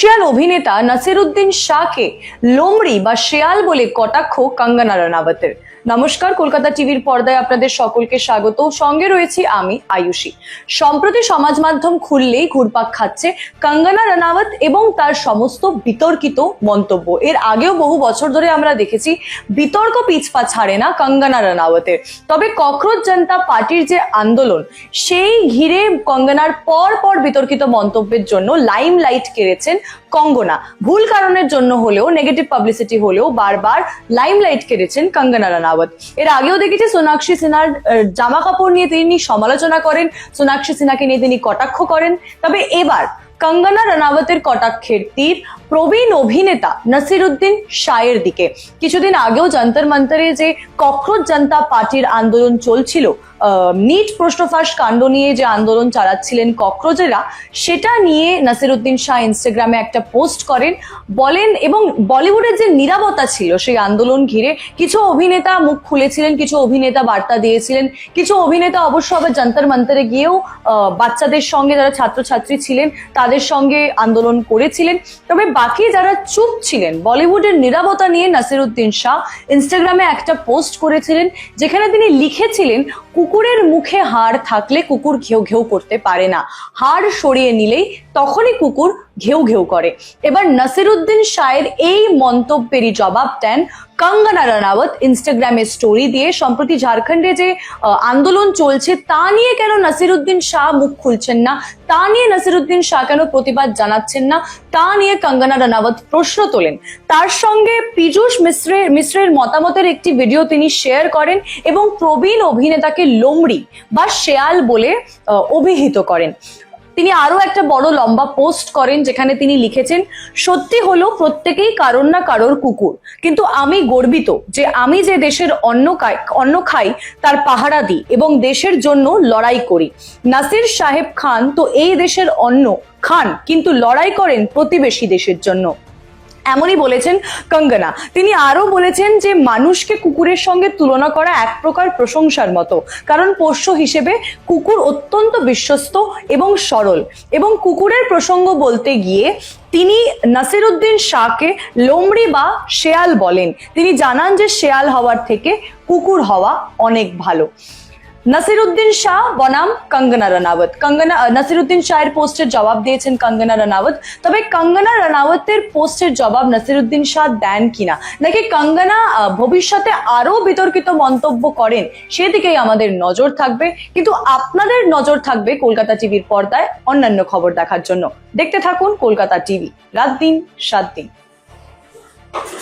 বর্ষিয়ান অভিনেতা নাসিরুদ্দিন শাহকে লোমড়ি বা শেয়াল বলে কটাক্ষ কঙ্গনা রানাওয়াতের। নমস্কার, কলকাতা টিভির পর্দায় আপনাদের সকলকে স্বাগত। সঙ্গে রয়েছি আমি আয়ুষী। সম্প্রতি সমাজ মাধ্যম খুললেই ঘুরপাক খাচ্ছে কঙ্গনা রানাওয়াত এবং তার সমস্ত বিতর্কিত মন্তব্য। এর আগেও বহু বছর ধরে আমরা দেখেছি বিতর্ক পিছপা ছাড়ে না কঙ্গনা রানাওয়াতের। তবে ককরোচ জনতা পার্টির যে আন্দোলন, সেই ঘিরে কঙ্গনার পর বিতর্কিত মন্তব্যের জন্য লাইমলাইট কেড়েছেন কঙ্গনা। ভুল কারণের জন্য হলেও, নেগেটিভ পাবলিসিটি হলেও বারবার লাইমলাইট কেড়েছেন কঙ্গনা রানাওয়াত। এর আগেও দেখেছি সোনাক্ষী সিনহার জামা কাপড় নিয়ে তিনি সমালোচনা করেন, সোনাক্ষী সিনহাকে নিয়ে তিনি কটাক্ষ করেন। তবে এবার কঙ্গনা রানাওয়াতের কটাক্ষের তীর প্রবীণ অভিনেতা নাসিরুদ্দিন শাহের দিকে। কিছুদিন আগেও যন্তর মন্তরে যে ককরোচ জনতা পার্টির আন্দোলন চলছিল, নিট প্রশ্নফাঁস কাণ্ড নিয়ে যে আন্দোলন চালাচ্ছিলেন ককরোচেরা, সেটা নিয়ে নাসিরুদ্দিন শাহ ইনস্টাগ্রামে একটা পোস্ট করেন, বলেন এবং বলিউডের যে নীরবতা ছিল সেই আন্দোলন ঘিরে কিছু অভিনেতা মুখ খুলেছিলেন, কিছু অভিনেতা বার্তা দিয়েছিলেন, কিছু অভিনেতা অবশ্য আবার যন্তর মন্তরে গিয়েও বাচ্চাদের সঙ্গে, যারা ছাত্রছাত্রী ছিলেন তাদের সঙ্গে আন্দোলন করেছিলেন। তবে বাকি যারা চুপ ছিলেন, বলিউডের নীরবতা নিয়ে নাসিরুদ্দিন শাহ ইনস্টাগ্রামে একটা পোস্ট করেছিলেন, যেখানে তিনি লিখেছিলেন, কুকুরের মুখে হাড় থাকলে কুকুর ঘেউ ঘেউ করতে পারে না, হাড় সরিয়ে নিলেই তখনই কুকুর ঘেউ ঘেউ করে। এবার নাসিরুদ্দিন শাহের এই মন্তব্যেরই জবাব দেন কঙ্গনা রানাওয়াত ইনস্টাগ্রামে স্টোরি দিয়ে। সম্প্রতি ঝাড়খণ্ডে যে আন্দোলন চলছে তা নিয়ে কেন নাসিরুদ্দিন শাহ মুখ খুলছেন না, তা নিয়ে নাসিরুদ্দিন শাহ কেন প্রতিবাদ জানাচ্ছেন না, তা নিয়ে কঙ্গনা রানাওয়াত প্রশ্ন তোলেন। তার সঙ্গে পীযূষ মিশ্রের মতামতের একটি ভিডিও তিনি শেয়ার করেন এবং প্রবীণ অভিনেতাকে লোমড়ি বা শেয়াল বলে অভিহিত করেন। তিনি আরো একটা বড় লম্বা পোস্ট করেন, যেখানে তিনি লিখেছেন, সত্যি হলো প্রত্যেকেই কারোর না কারোর কুকুর, কিন্তু আমি গর্বিত যে আমি যে দেশের অন্ন খাই তার পাহারা দিই এবং দেশের জন্য লড়াই করি। নাসির সাহেব খান তো এই দেশের অন্ন খান, কিন্তু লড়াই করেন প্রতিবেশী দেশের জন্য। এমনই বলেছেন কঙ্গনা। তিনি আরো বলেছেন যে মানুষকে কুকুরের সঙ্গে তুলনা করা এক প্রকার প্রশংসার মতো, কারণ পোষ্য হিসেবে কুকুর অত্যন্ত বিশ্বস্ত এবং সরল। এবং কুকুরের প্রসঙ্গ বলতে গিয়ে তিনি নাসিরুদ্দিন শাহকে লোমড়ি বা শেয়াল বলেন। তিনি জানান যে শেয়াল হওয়ার থেকে কুকুর হওয়া অনেক ভালো। নাসিরুদ্দিন শাহ বনাম কঙ্গনা রানাওয়াত। নাসিরুদ্দিন শাহের পোস্টের জবাব দিয়েছেন কঙ্গনা রানাওয়াত। তবে কঙ্গনা রানাওয়াতের পোস্টের জবাব নাসিরুদ্দিন শাহ দেন কিনা, নাকি কঙ্গনা ভবিষ্যতে আরো বিতর্কিত মন্তব্য করেন, সেদিকেই আমাদের নজর থাকবে। কিন্তু আপনাদের নজর থাকবে কলকাতা টিভির পর্দায় অন্যান্য খবর দেখার জন্য। দেখতে থাকুন কলকাতা টিভি, রাত দিন 7 দিন।